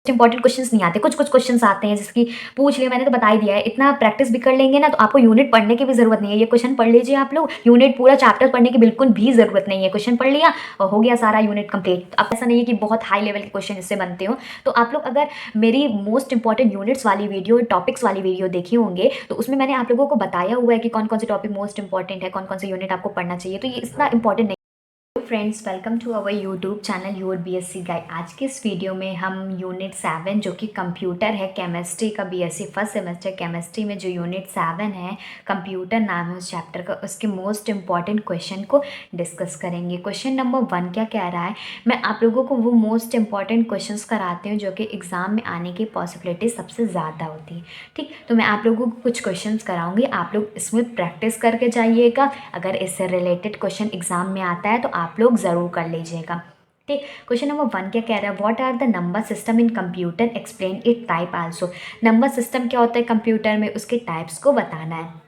Important questions नहीं आते, कुछ कुछ क्वेश्चंस आते हैं, जैसे कि पूछ लिया मैंने तो बता ही दिया है। इतना प्रैक्टिस भी कर लेंगे ना तो आपको यूनिट पढ़ने की भी ज़रूरत नहीं है। ये क्वेश्चन पढ़ लीजिए आप लोग, यूनिट पूरा चैप्टर पढ़ने की बिल्कुल भी ज़रूरत नहीं है। क्वेश्चन पढ़ लिया और हो गया सारा यूनिट कंप्लीट। अब ऐसा नहीं है कि बहुत हाई लेवल के क्वेश्चन इससे बनते हो। तो आप लोग अगर मेरी मोस्ट इंपॉर्टेंट यूनिट्स वाली वीडियो, टॉपिक्स वाली वीडियो देखे होंगे तो उसमें मैंने आप लोगों को बताया हुआ है कि कौन कौन से टॉपिक मोस्ट इंपॉर्टेंट है, कौन कौन से यूनिट आपको पढ़ना चाहिए। तो ये इतना इंपॉर्टेंट नहीं। Friends, welcome to our YouTube channel your BSc guide. आज के इस वीडियो में हम यूनिट 7 जो कि कंप्यूटर है, केमिस्ट्री का बीएससी फर्स्ट सेमेस्टर केमिस्ट्री में जो यूनिट 7 है, कंप्यूटर नाम है उस चैप्टर का, उसके मोस्ट इंपॉर्टेंट क्वेश्चन को डिस्कस करेंगे। क्वेश्चन नंबर 1 क्या कह रहा है, मैं आप लोगों को वो मोस्ट इंपॉर्टेंट क्वेश्चंस कराती हूँ जो कि एग्ज़ाम में आने की पॉसिबिलिटी सबसे ज़्यादा होती है। ठीक, तो मैं आप लोगों को कुछ क्वेश्चंस कराऊंगी, आप लोग इसमें प्रैक्टिस करके जाइएगा। अगर इससे रिलेटेड क्वेश्चन एग्ज़ाम में आता है तो आप लोग ज़रूर कर लीजिएगा। ठीक, क्वेश्चन नंबर 1 क्या कह रहा है, what are the number system in computer, explain it type also. Number system क्या होता है कंप्यूटर में, उसके टाइप्स को बताना है।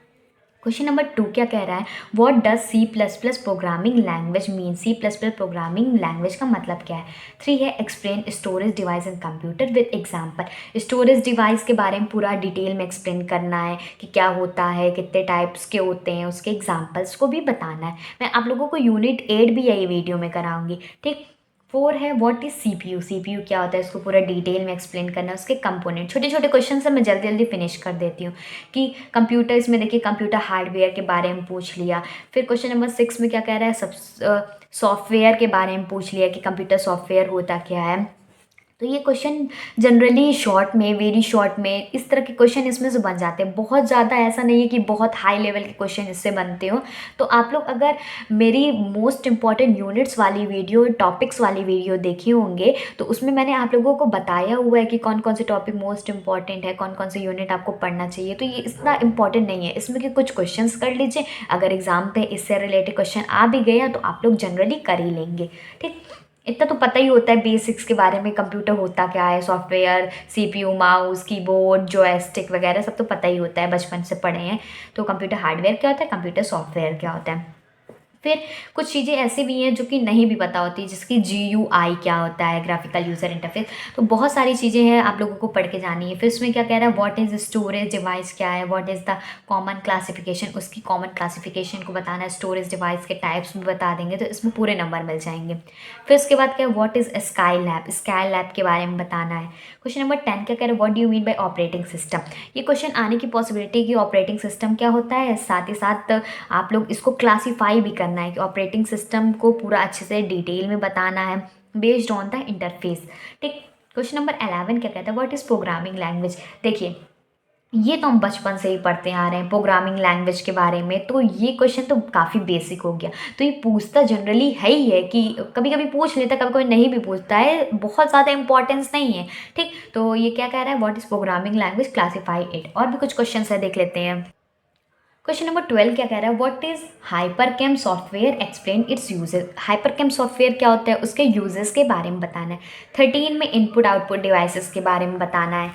क्वेश्चन नंबर 2 क्या कह रहा है, what does C plus plus programming language mean. C plus plus programming language का मतलब क्या है। 3 है, explain storage device in computer with example. Storage device के बारे में पूरा डिटेल में एक्सप्लेन करना है कि क्या होता है, कितने टाइप्स के होते हैं, उसके एग्जाम्पल्स को भी बताना है। मैं आप लोगों को यूनिट 8 भी यही वीडियो में कराऊंगी। ठीक, 4 है, व्हाट इज सीपीयू। सीपीयू क्या होता है, इसको पूरा डिटेल में एक्सप्लेन करना है, उसके कंपोनेंट। छोटे छोटे क्वेश्चन से मैं जल्दी जल्दी फिनिश कर देती हूँ कि कंप्यूटर, इसमें देखिए कंप्यूटर हार्डवेयर के बारे में पूछ लिया। फिर क्वेश्चन नंबर 6 में क्या कह रहा है, सब सॉफ्टवेयर के बारे में पूछ लिया कि कंप्यूटर सॉफ्टवेयर होता क्या है। तो ये क्वेश्चन जनरली शॉर्ट में, वेरी शॉर्ट में, इस तरह के क्वेश्चन इसमें से बन जाते हैं। बहुत ज़्यादा ऐसा नहीं है कि बहुत हाई लेवल के क्वेश्चन इससे बनते हो। तो आप लोग अगर मेरी मोस्ट इंपॉर्टेंट यूनिट्स वाली वीडियो, टॉपिक्स वाली वीडियो देखे होंगे तो उसमें मैंने आप लोगों को बताया हुआ है कि कौन कौन से टॉपिक मोस्ट इंपॉर्टेंट है, कौन कौन से यूनिट आपको पढ़ना चाहिए। तो ये इतना इंपॉर्टेंट नहीं है इसमें कि कुछ क्वेश्चंस कर लीजिए, अगर एग्जाम पे इससे रिलेटेड क्वेश्चन आ भी गया तो आप लोग जनरली कर ही लेंगे। ठीक, इतना तो पता ही होता है बेसिक्स के बारे में, कंप्यूटर होता क्या है, software, CPU, mouse, keyboard, joystick वगैरह सब तो पता ही होता है, बचपन से पढ़े हैं। तो कंप्यूटर हार्डवेयर क्या होता है, कंप्यूटर सॉफ्टवेयर क्या होता है। फिर कुछ चीज़ें ऐसी भी हैं जो कि नहीं भी पता होती, जिसकी GUI क्या होता है, ग्राफिकल यूज़र इंटरफेस। तो बहुत सारी चीज़ें हैं आप लोगों को पढ़ के जानी है। फिर उसमें क्या कह रहा है, व्हाट इज़ स्टोरेज डिवाइस क्या है, what is the common classification, उसकी कॉमन क्लासिफिकेशन को बताना है। स्टोरेज डिवाइस के टाइप्स भी बता देंगे तो इसमें पूरे नंबर मिल जाएंगे। फिर उसके बाद क्या है, what is sky lab, sky lab के बारे में बताना है। क्वेश्चन नंबर 10 क्या कह रहा है, what do you mean by operating system. ये क्वेश्चन आने की पॉसिबिलिटी कि ऑपरेटिंग सिस्टम क्या होता है, साथ ही साथ आप लोग इसको क्लासीफाई भी करना है कि ऑपरेटिंग सिस्टम को पूरा अच्छे से डिटेल में बताना है बेस्ड ऑन द इंटरफेस। ठीक, क्वेश्चन नंबर 11 क्या कहता है, व्हाट इज़ प्रोग्रामिंग लैंग्वेज। देखिए, ये तो हम बचपन से ही पढ़ते आ रहे हैं प्रोग्रामिंग लैंग्वेज के बारे में, तो ये क्वेश्चन तो काफ़ी बेसिक हो गया। तो ये पूछता जनरली है ही है कि कभी कभी पूछ लेता है, कभी कभी नहीं भी पूछता है, बहुत ज़्यादा इंपॉर्टेंस नहीं है। ठीक, तो ये क्या कह रहा है, what is programming language, classify it. और भी कुछ क्वेश्चन है, देख लेते हैं। क्वेश्चन नंबर 12 क्या कह रहा है, what is HyperCam software, explain its uses. HyperCam software क्या होता है, उसके यूजेस के बारे में बताना है। 13 में इनपुट आउटपुट डिवाइसेस के बारे में बताना है।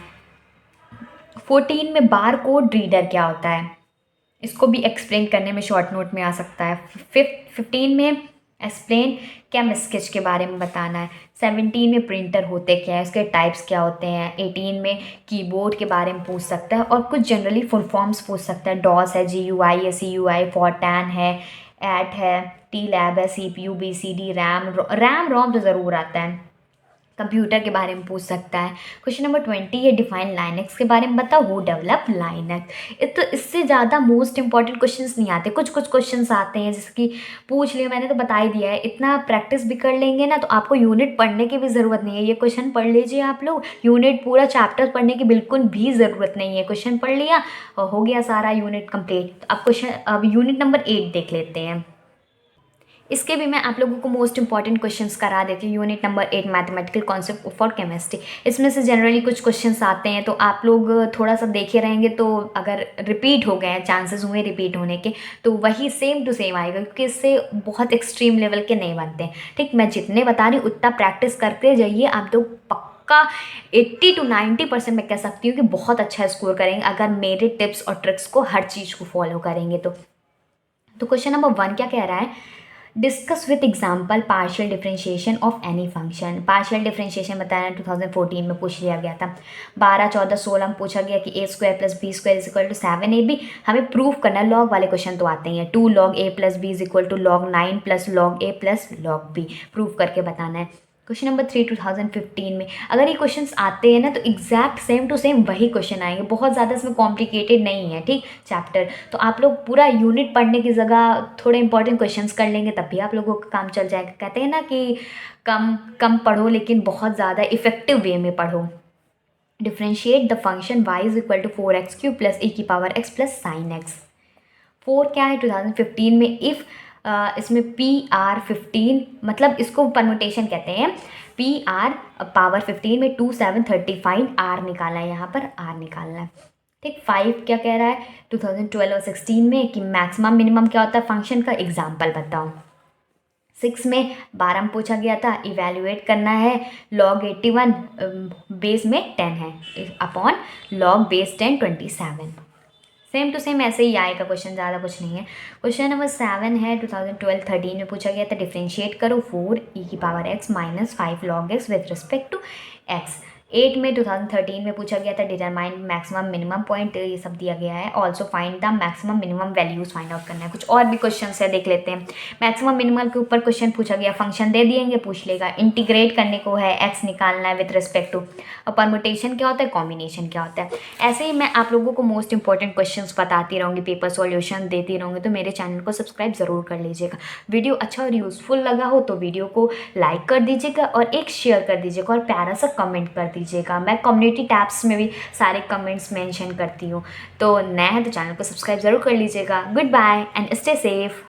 14 में बार कोड रीडर क्या होता है, इसको भी एक्सप्लेन करने में शॉर्ट नोट में आ सकता है। 15 में एक्सप्लेन कैम स्केच के बारे में बताना है। 17 में प्रिंटर होते क्या है, उसके टाइप्स क्या होते हैं। 18 में कीबोर्ड के बारे में पूछ सकता है और कुछ जनरली फुल फॉर्म्स पूछ सकता है। डॉस है, GUI है, CUI, फॉरटैन है, एट है, टी लैब है, CPU, BCD, रैम रोम तो ज़रूर आता है। कंप्यूटर के बारे में पूछ सकता है। क्वेश्चन नंबर 20 है, डिफाइन लाइनक्स के बारे में बताओ, हु डेवलप लाइनक्स। तो इससे ज़्यादा मोस्ट इंपॉर्टेंट क्वेश्चंस नहीं आते, कुछ कुछ क्वेश्चंस आते हैं, जैसे कि पूछ लिया मैंने तो बता ही दिया है। इतना प्रैक्टिस भी कर लेंगे ना तो आपको यूनिट पढ़ने की भी ज़रूरत नहीं है। ये क्वेश्चन पढ़ लीजिए आप लोग, यूनिट पूरा चैप्टर पढ़ने की बिल्कुल भी ज़रूरत नहीं है। क्वेश्चन पढ़ लिया और हो गया सारा यूनिट कंप्लीट। अब यूनिट नंबर 8 देख लेते हैं। इसके भी मैं आप लोगों को मोस्ट इंपॉर्टेंट क्वेश्चंस करा देती हूँ। Unit number 8 mathematical concept for chemistry. इसमें से जनरली कुछ क्वेश्चंस आते हैं तो आप लोग थोड़ा सा देखे रहेंगे तो अगर रिपीट हो गए हैं, चांसेस हुए रिपीट होने के, तो वही सेम टू सेम आएगा, क्योंकि इससे बहुत एक्सट्रीम लेवल के नहीं बनते हैं। ठीक, मैं जितने बता रही हूँ उतना प्रैक्टिस करते जाइए, आप लोग पक्का 80 to 90% मैं कह सकती हूँ कि बहुत अच्छा स्कोर करेंगे अगर मेरे टिप्स और ट्रिक्स को, हर चीज़ को फॉलो करेंगे तो। क्वेश्चन नंबर 1 क्या कह रहा है, discuss with example partial differentiation of any function. Partial differentiation बताया 2014 में पूछ लिया गया था। 12, 14, 16 में पूछा गया कि a² + b² = 7ab। हमें प्रूफ करना है, लॉग वाले क्वेश्चन तो आते ही हैं। 2 log a + b = log 9 + log a + log b, proof करके बताना है। क्वेश्चन नंबर 3 2015 में अगर ये क्वेश्चंस आते हैं ना तो एग्जैक्ट सेम टू सेम वही क्वेश्चन आएंगे, बहुत ज़्यादा इसमें कॉम्प्लिकेटेड नहीं है, ठीक चैप्टर। तो आप लोग पूरा यूनिट पढ़ने की जगह थोड़े इंपॉर्टेंट क्वेश्चंस कर लेंगे तब भी आप लोगों का काम चल जाएगा। कहते हैं ना कि कम कम पढ़ो लेकिन बहुत ज़्यादा इफेक्टिव वे में पढ़ो। Differentiate the function y = 4x³ + e⁻x + sin x। 4 क्या है 2015 में, इफ़ इसमें PR15 मतलब इसको परमुटेशन कहते हैं। PR⁻15 में 2, 7, 35 R निकालना है, यहाँ पर R निकालना है, ठीक। 5 क्या कह रहा है 2012 और 16 में कि मैक्सिमम मिनिमम क्या होता है फंक्शन का, एग्जाम्पल बताओ। 6 में 12 में पूछा गया था इवेल्युएट करना है, log 81 बेस में 10 है upon log base 10 27। Same to same ऐसे ही आएगा क्वेश्चन, ज़्यादा कुछ नहीं है। क्वेश्चन नंबर 7 है 2012-13 में पूछा गया था डिफ्रेंशिएट करो 4e⁻x - 5 log x with respect to x। 8 में 2013 में पूछा गया था डिटरमाइन मैक्सिमम मिनिमम पॉइंट, ये सब दिया गया है। Also find the maximum minimum values find out करना है। कुछ और भी क्वेश्चन है, देख लेते हैं। मैक्सिमम मिनिमम के ऊपर क्वेश्चन पूछा गया, फंक्शन दे दिएंगे, पूछ लेगा। इंटीग्रेट करने को है, x निकालना है विथ रिस्पेक्ट टू। और परमुटेशन क्या होता है, कॉम्बिनेशन क्या होता है। ऐसे ही मैं आप लोगों को मोस्ट इंपॉर्टेंट क्वेश्चंस बताती रहूँगी, पेपर सॉल्यूशन देती रहूँगी, तो मेरे चैनल को सब्सक्राइब ज़रूर कर लीजिएगा। वीडियो अच्छा और यूज़फुल लगा हो तो वीडियो को लाइक कर दीजिएगा और एक शेयर कर दीजिएगा और प्यारा सा कमेंट कर दीजिएगा। मैं कम्युनिटी टैब्स में भी सारे कमेंट्स मेंशन करती हूँ। तो नया है तो चैनल को सब्सक्राइब ज़रूर कर लीजिएगा। Good bye and stay safe.